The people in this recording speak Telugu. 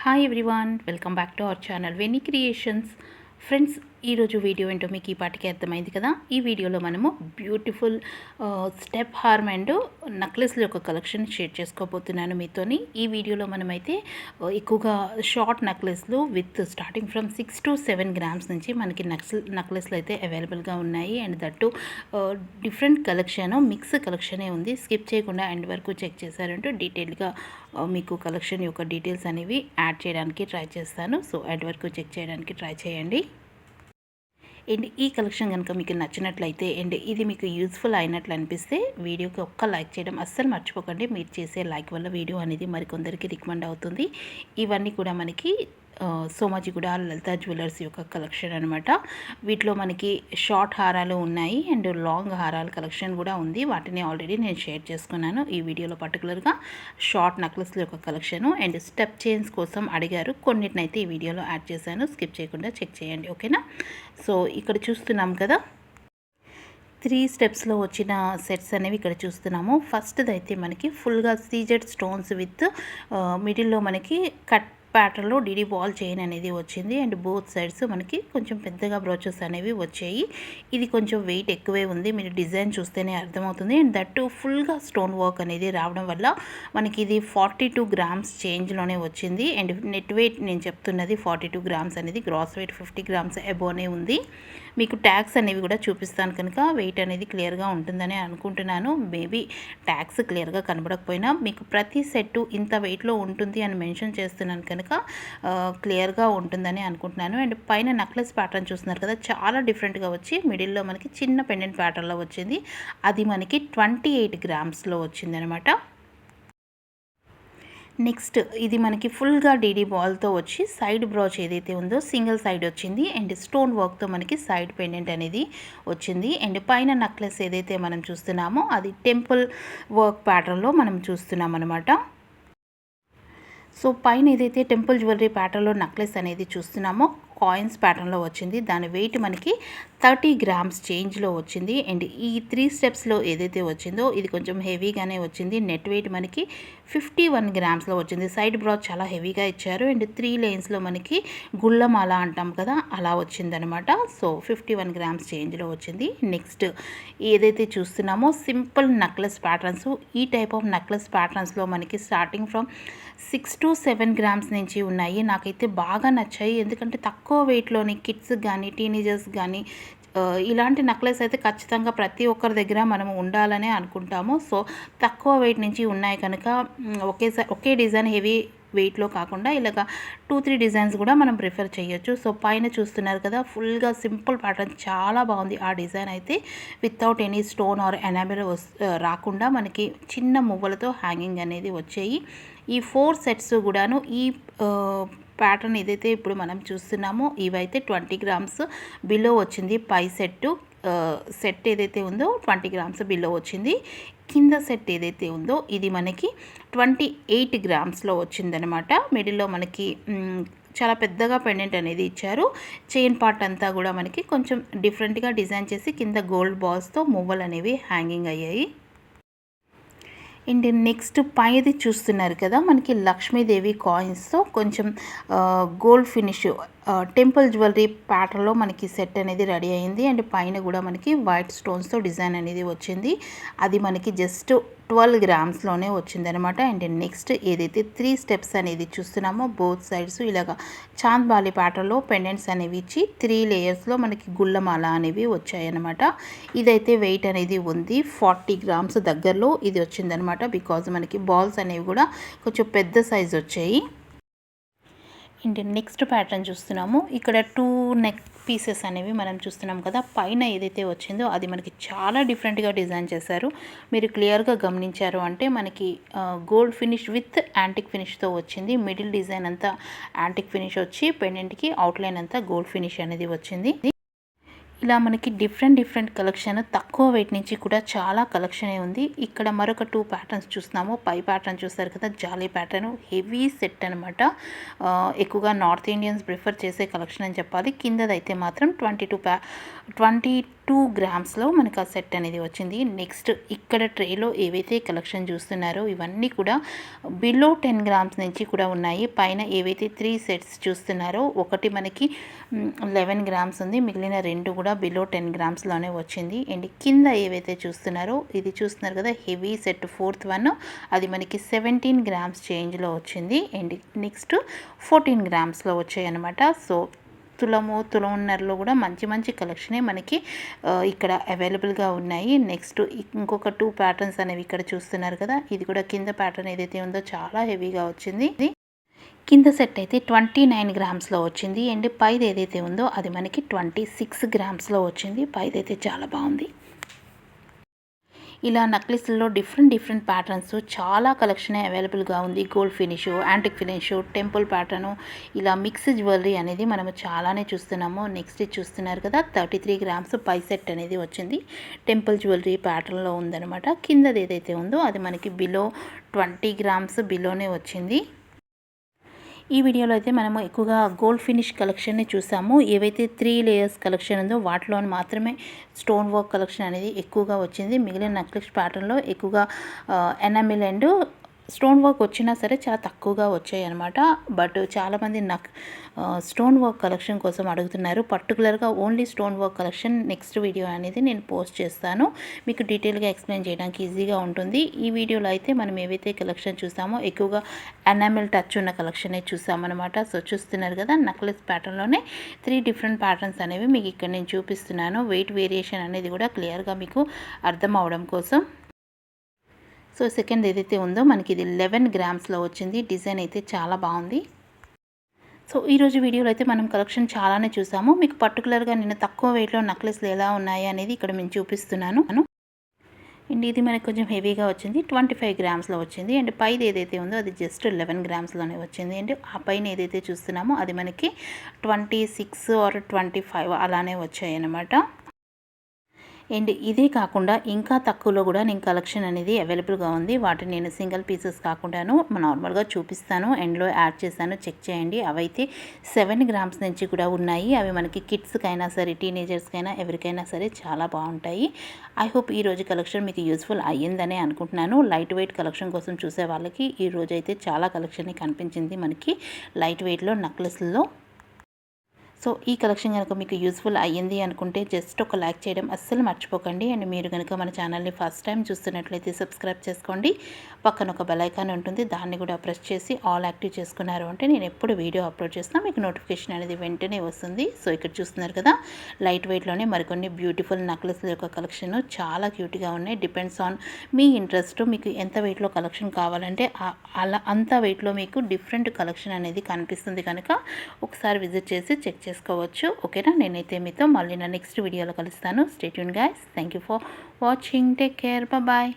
Hi everyone, welcome back to our channel Veni creations. Friends, ఈరోజు వీడియో ఏంటో మీకు ఈ పాటికి అర్థమైంది కదా. ఈ వీడియోలో మనము బ్యూటిఫుల్ స్టెప్ హార్మ్ అండ్ నెక్లెస్ల యొక్క కలెక్షన్ షేర్ చేసుకోబోతున్నాను మీతోని. ఈ వీడియోలో మనమైతే ఎక్కువగా షార్ట్ నెక్లెస్లు with starting from 6 to 7 grams నుంచి మనకి నెక్లెస్లు అయితే అవైలబుల్గా ఉన్నాయి. And that different collection, mix కలెక్షనే ఉంది. స్కిప్ చేయకుండా ఎండ్ వరకు చెక్ చేశారంటూ డీటెయిల్గా మీకు కలెక్షన్ యొక్క డీటెయిల్స్ అనేవి యాడ్ చేయడానికి ట్రై చేస్తాను. సో ఎండ్ వరకు చెక్ చేయడానికి ట్రై చేయండి. అండ్ ఈ కలెక్షన్ కనుక మీకు నచ్చినట్లయితే అండ్ ఇది మీకు యూస్ఫుల్ అయినట్లు అనిపిస్తే వీడియోకి ఒక్క లైక్ చేయడం అస్సలు మర్చిపోకండి. మీరు చేసే లైక్ వల్ల వీడియో అనేది మరికొందరికి రికమెండ్ అవుతుంది. ఇవన్నీ కూడా మనకి సోమాజిగూడ లలితా జ్యువెలర్స్ యొక్క కలెక్షన్ అనమాట. వీటిలో మనకి షార్ట్ హారాలు ఉన్నాయి అండ్ లాంగ్ హారాల కలెక్షన్ కూడా ఉంది. వాటిని ఆల్రెడీ నేను షేర్ చేసుకున్నాను ఈ వీడియోలో. పర్టికులర్గా షార్ట్ నెక్లెస్ల యొక్క కలెక్షను అండ్ స్టెప్ చైన్స్ కోసం అడిగారు, కొన్నిటినైతే ఈ వీడియోలో యాడ్ చేశాను. స్కిప్ చేయకుండా చెక్ చేయండి, ఓకేనా. సో ఇక్కడ చూస్తున్నాం కదా, 3 స్టెప్స్లో వచ్చిన సెట్స్ అనేవి ఇక్కడ చూస్తున్నాము. ఫస్ట్ది అయితే మనకి ఫుల్గా సీజెడ్ స్టోన్స్ విత్ మిడిల్లో మనకి కట్ ప్యాటర్న్లో డిడి బాల్ చైన్ అనేది వచ్చింది. అండ్ బోత్ సైడ్స్ మనకి కొంచెం పెద్దగా బ్రోచెస్ అనేవి వచ్చాయి. ఇది కొంచెం వెయిట్ ఎక్కువే ఉంది, మీరు డిజైన్ చూస్తేనే అర్థమవుతుంది. అండ్ దట్టు ఫుల్గా స్టోన్ వర్క్ అనేది రావడం వల్ల మనకి ఇది 42 గ్రామ్స్ చేంజ్లోనే వచ్చింది. అండ్ నెట్ వెయిట్ నేను చెప్తున్నది 42 గ్రామ్స్ అనేది, గ్రాస్ వెయిట్ 50 గ్రామ్స్ అబోనే ఉంది. మీకు ట్యాగ్స్ అనేవి కూడా చూపిస్తాను కనుక వెయిట్ అనేది క్లియర్గా ఉంటుందని అనుకుంటున్నాను. మేబీ ట్యాగ్స్ క్లియర్గా కనబడకపోయినా మీకు ప్రతి సెట్టు ఇంత వెయిట్లో ఉంటుంది అని మెన్షన్ చేస్తున్నాను కనుక క్లియర్గా ఉంటుందని అనుకుంటున్నాను. అండ్ పైన నెక్లెస్ ప్యాటర్న్ చూస్తున్నారు కదా, చాలా డిఫరెంట్గా వచ్చి మిడిల్లో మనకి చిన్న పెండెంట్ ప్యాటర్న్లో వచ్చింది. అది మనకి 28 గ్రామ్స్లో వచ్చింది అనమాట. నెక్స్ట్ ఇది మనకి ఫుల్గా డీడీ బాల్తో వచ్చి సైడ్ బ్రోచ్ ఏదైతే ఉందో సింగిల్ సైడ్ వచ్చింది. అండ్ స్టోన్ వర్క్తో మనకి సైడ్ పెండెంట్ అనేది వచ్చింది. అండ్ పైన నెక్లెస్ ఏదైతే మనం చూస్తున్నామో అది టెంపుల్ వర్క్ ప్యాటర్న్లో మనం చూస్తున్నాం అనమాట. సో పైన ఏదైతే టెంపుల్ జ్యువెలరీ ప్యాటర్న్లో నెక్లెస్ అనేది చూస్తున్నామో కాయిన్స్ ప్యాటర్న్లో వచ్చింది. దాని వెయిట్ మనకి 30 గ్రామ్స్ చేంజ్లో వచ్చింది. అండ్ ఈ 3 స్టెప్స్లో ఏదైతే వచ్చిందో ఇది కొంచెం హెవీగానే వచ్చింది. నెట్ వెయిట్ మనకి 51 గ్రామ్స్లో వచ్చింది. సైడ్ బ్రాచ్ చాలా హెవీగా ఇచ్చారు. అండ్ 3 లేన్స్లో మనకి గుళ్ళమాల అంటాం కదా, అలా వచ్చిందనమాట. సో 51 గ్రామ్స్ చేంజ్లో వచ్చింది. నెక్స్ట్ ఏదైతే చూస్తున్నామో సింపుల్ నెక్లెస్ ప్యాటర్న్స్. ఈ టైప్ ఆఫ్ నెక్లెస్ ప్యాటర్న్స్లో మనకి స్టార్టింగ్ ఫ్రమ్ 6 to 7 గ్రామ్స్ నుంచి ఉన్నాయి. నాకైతే బాగా నచ్చాయి, ఎందుకంటే తక్కువ వెయిట్లోని కిడ్స్ కానీ టీనేజర్స్ కానీ ఇలాంటి నెక్లెస్ అయితే ఖచ్చితంగా ప్రతి ఒక్కరి దగ్గర మనం ఉండాలనే అనుకుంటాము. సో తక్కువ వెయిట్ నుంచి ఉన్నాయి కనుక ఒకే డిజైన్ హెవీ వెయిట్లో కాకుండా ఇలాగ 2-3 డిజైన్స్ కూడా మనం ప్రిఫర్ చేయొచ్చు. సో పైన చూస్తున్నారు కదా, ఫుల్గా సింపుల్ ప్యాటర్న్ చాలా బాగుంది. ఆ డిజైన్ అయితే without any stone or enamel రాకుండా మనకి చిన్న మువ్వలతో హ్యాంగింగ్ అనేది వచ్చాయి. ఈ 4 సెట్స్ కూడాను ఈ ప్యాటర్న్ ఏదైతే ఇప్పుడు మనం చూస్తున్నామో ఇవైతే 20 గ్రామ్స్ బిలో వచ్చింది. పై సెట్ ఏదైతే ఉందో 20 గ్రామ్స్ బిలో వచ్చింది. కింద సెట్ ఏదైతే ఉందో ఇది మనకి 28 గ్రామ్స్లో వచ్చిందనమాట. మిడిల్లో మనకి చాలా పెద్దగా పెండెంట్ అనేది ఇచ్చారు. చైన్ పార్ట్ అంతా కూడా మనకి కొంచెం డిఫరెంట్గా డిజైన్ చేసి కింద గోల్డ్ బాల్స్తో మువ్వలు అనేవి హ్యాంగింగ్ అయ్యాయి. అండ్ నెక్స్ట్ పైది చూస్తున్నారు కదా, మనకి లక్ష్మీదేవి కాయిన్స్తో కొంచెం గోల్డ్ ఫినిష్ టెంపుల్ జ్యువెలరీ ప్యాటర్న్లో మనకి సెట్ అనేది రెడీ అయింది. అండ్ పైన కూడా మనకి వైట్ స్టోన్స్తో డిజైన్ అనేది వచ్చింది. అది మనకి జస్ట్ 12 గ్రామ్స్లోనే వచ్చిందనమాట. అండ్ నెక్స్ట్ ఏదైతే 3 స్టెప్స్ అనేది చూస్తున్నామో బోత్ సైడ్స్ ఇలాగ చాంద్ బాలి ప్యాటర్న్లో పెండెంట్స్ అనేవి ఇచ్చి 3 లేయర్స్లో మనకి గుళ్ళమాల అనేవి వచ్చాయన్నమాట. ఇదైతే వెయిట్ అనేది ఉంది 40 గ్రామ్స్ దగ్గరలో ఇది వచ్చిందనమాట. బికాజ్ మనకి బాల్స్ అనేవి కూడా కొంచెం పెద్ద సైజ్ వచ్చాయి. అండ్ నెక్స్ట్ ప్యాటర్న్ చూస్తున్నాము, ఇక్కడ 2 నెక్ పీసెస్ అనేవి మనం చూస్తున్నాం కదా. పైన ఏదైతే వచ్చిందో అది మనకి చాలా డిఫరెంట్గా డిజైన్ చేశారు. మీరు క్లియర్గా గమనించారు అంటే మనకి గోల్డ్ ఫినిష్ విత్ యాంటిక్ ఫినిష్తో వచ్చింది. మిడిల్ డిజైన్ అంతా యాంటిక్ ఫినిష్ వచ్చి పెండెంట్కి అవుట్లైన్ అంతా గోల్డ్ ఫినిష్ అనేది వచ్చింది. ఇలా మనకి డిఫరెంట్ కలెక్షన్, తక్కువ వెయిట్ నుంచి కూడా చాలా కలెక్షనే ఉంది. ఇక్కడ మరొక 2 ప్యాటర్న్స్ చూస్తున్నాము. పై ప్యాటర్న్ చూస్తారు కదా, జాలీ ప్యాటర్న్ హెవీ సెట్ అనమాట. ఎక్కువగా నార్త్ ఇండియన్స్ ప్రిఫర్ చేసే కలెక్షన్ అని చెప్పాలి. కిందదైతే మాత్రం 22 గ్రామ్స్లో మనకు ఆ సెట్ అనేది వచ్చింది. నెక్స్ట్ ఇక్కడ ట్రేలో ఏవైతే కలెక్షన్ చూస్తున్నారో ఇవన్నీ కూడా బిలో 10 గ్రామ్స్ నుంచి కూడా ఉన్నాయి. పైన ఏవైతే 3 సెట్స్ చూస్తున్నారో ఒకటి మనకి 11 గ్రామ్స్ ఉంది, మిగిలిన 2 కూడా బిలో 10 గ్రామ్స్లోనే వచ్చింది. అండ్ కింద ఏవైతే చూస్తున్నారో ఇది చూస్తున్నారు కదా హెవీ సెట్ 4th వన్, అది మనకి 17 గ్రామ్స్ చేంజ్లో వచ్చింది. అండ్ నెక్స్ట్ 14 గ్రామ్స్లో వచ్చాయి అనమాట. సో తులంన్నరలో కూడా మంచి మంచి కలెక్షనే మనకి ఇక్కడ అవైలబుల్గా ఉన్నాయి. నెక్స్ట్ ఇంకొక 2 ప్యాటర్న్స్ అనేవి ఇక్కడ చూస్తున్నారు కదా, ఇది కూడా కింద ప్యాటర్న్ ఏదైతే ఉందో చాలా హెవీగా వచ్చింది. కింద సెట్ అయితే 29 గ్రామ్స్లో వచ్చింది. అండ్ పైది ఏదైతే ఉందో అది మనకి 26 గ్రామ్స్లో వచ్చింది. పైది అయితే చాలా బాగుంది. ఇలా నక్లెస్లలో డిఫరెంట్ ప్యాటర్న్స్ చాలా కలెక్షన్ అవైలబుల్గా ఉంది. Gold finish, antique finish, temple pattern, ఇలా మిక్స్ జ్యువెలరీ అనేది మనము చాలానే చూస్తున్నాము. నెక్స్ట్ చూస్తున్నారు కదా 33 గ్రామ్స్ పై సెట్ అనేది వచ్చింది. టెంపుల్ జ్యువెలరీ ప్యాటర్న్లో ఉందన్నమాట. కిందది ఏదైతే ఉందో అది మనకి బిలో 20 గ్రామ్స్ బిలోనే వచ్చింది. ఈ వీడియోలో అయితే మనము ఎక్కువగా గోల్డ్ ఫినిష్ కలెక్షన్ని చూసాము. ఏవైతే 3 లేయర్స్ కలెక్షన్ ఉందో వాటిలో మాత్రమే స్టోన్ వర్క్ కలెక్షన్ అనేది ఎక్కువగా వచ్చింది. మిగిలిన నెక్లెస్ ప్యాటర్న్లో ఎక్కువగా ఎనామిల్ అండ్ స్టోన్ వర్క్ వచ్చినా సరే చాలా తక్కువగా వచ్చాయి అనమాట. బట్ చాలామంది స్టోన్ వర్క్ కలెక్షన్ కోసం అడుగుతున్నారు. పర్టికులర్గా only stone work collection next video అనేది నేను పోస్ట్ చేస్తాను, మీకు డీటెయిల్గా ఎక్స్ప్లెయిన్ చేయడానికి ఈజీగా ఉంటుంది. ఈ వీడియోలో అయితే మనం ఏవైతే కలెక్షన్ చూసామో ఎక్కువగా ఎనామిల్ టచ్ ఉన్న కలెక్షనే చూసామన్నమాట. సో చూస్తున్నారు కదా నెక్లెస్ ప్యాటర్న్లోనే 3 డిఫరెంట్ ప్యాటర్న్స్ అనేవి మీకు ఇక్కడ నేను చూపిస్తున్నాను. వెయిట్ వేరియేషన్ అనేది కూడా క్లియర్గా మీకు అర్థం అవడం కోసం. సో సెకండ్ ఏదైతే ఉందో మనకి ఇది 11 గ్రామ్స్లో వచ్చింది. డిజైన్ అయితే చాలా బాగుంది. సో ఈరోజు వీడియోలో అయితే మనం కలెక్షన్ చాలానే చూసాము. మీకు పర్టికులర్గా నేను తక్కువ వెయిట్లో నెక్లెస్లు ఎలా ఉన్నాయి అనేది ఇక్కడ నేను చూపిస్తున్నాను. అండ్ ఇది మనకి కొంచెం హెవీగా వచ్చింది, 25 గ్రామ్స్లో వచ్చింది. అండ్ పైది ఏదైతే ఉందో అది జస్ట్ 11 గ్రామ్స్లోనే వచ్చింది. అండ్ ఆ పైన ఏదైతే చూస్తున్నామో అది మనకి 26 ఆర్ 25 అలానే వచ్చాయి అన్నమాట. అండ్ ఇదే కాకుండా ఇంకా తక్కువలో కూడా నేను కలెక్షన్ అనేది అవైలబుల్గా ఉంది. వాటిని నేను సింగిల్ పీసెస్ కాకుండాను నార్మల్గా చూపిస్తాను, ఎండ్లో యాడ్ చేస్తాను, చెక్ చేయండి. అవైతే 7 గ్రామ్స్ నుంచి కూడా ఉన్నాయి. అవి మనకి కిడ్స్కైనా సరే, టీనేజర్స్కైనా ఎవరికైనా సరే చాలా బాగుంటాయి. ఐ హోప్ ఈరోజు కలెక్షన్ మీకు యూస్ఫుల్ అయ్యిందనే అనుకుంటున్నాను. లైట్ వెయిట్ కలెక్షన్ కోసం చూసే వాళ్ళకి ఈరోజు అయితే చాలా కలెక్షన్ కనిపించింది మనకి లైట్ వెయిట్లో నెక్లెస్లలో. సో ఈ కలెక్షన్ కనుక మీకు యూస్ఫుల్ అయ్యింది అనుకుంటే జస్ట్ ఒక లైక్ చేయడం అస్సలు మర్చిపోకండి. అండ్ మీరు కనుక మన ఛానల్ని ఫస్ట్ టైం చూస్తున్నట్లయితే సబ్స్క్రైబ్ చేసుకోండి. పక్కన ఒక బెల్ ఐకాన్ ఉంటుంది, దాన్ని కూడా ప్రెస్ చేసి ఆల్ యాక్టివ్ చేసుకున్నారు అంటే నేను ఎప్పుడు వీడియో అప్లోడ్ చేసినా మీకు నోటిఫికేషన్ అనేది వెంటనే వస్తుంది. సో ఇక్కడ చూస్తున్నారు కదా లైట్ వెయిట్లోనే మరికొన్ని బ్యూటిఫుల్ నెక్లెస్ల యొక్క కలెక్షన్ చాలా క్యూట్గా ఉన్నాయి. డిపెండ్స్ ఆన్ మీ ఇంట్రెస్ట్, మీకు ఎంత వెయిట్లో కలెక్షన్ కావాలంటే అలా అంత వెయిట్లో మీకు డిఫరెంట్ కలెక్షన్ అనేది కనిపిస్తుంది కనుక ఒకసారి విజిట్ చేసి చెక్ చేసుకోవచ్చు. ఓకేనా, నేనైతే మీతో మళ్ళీ నా నెక్స్ట్ వీడియోలో కలుస్తాను. Stay tune guys. Thank you for watching. Take care. Bye.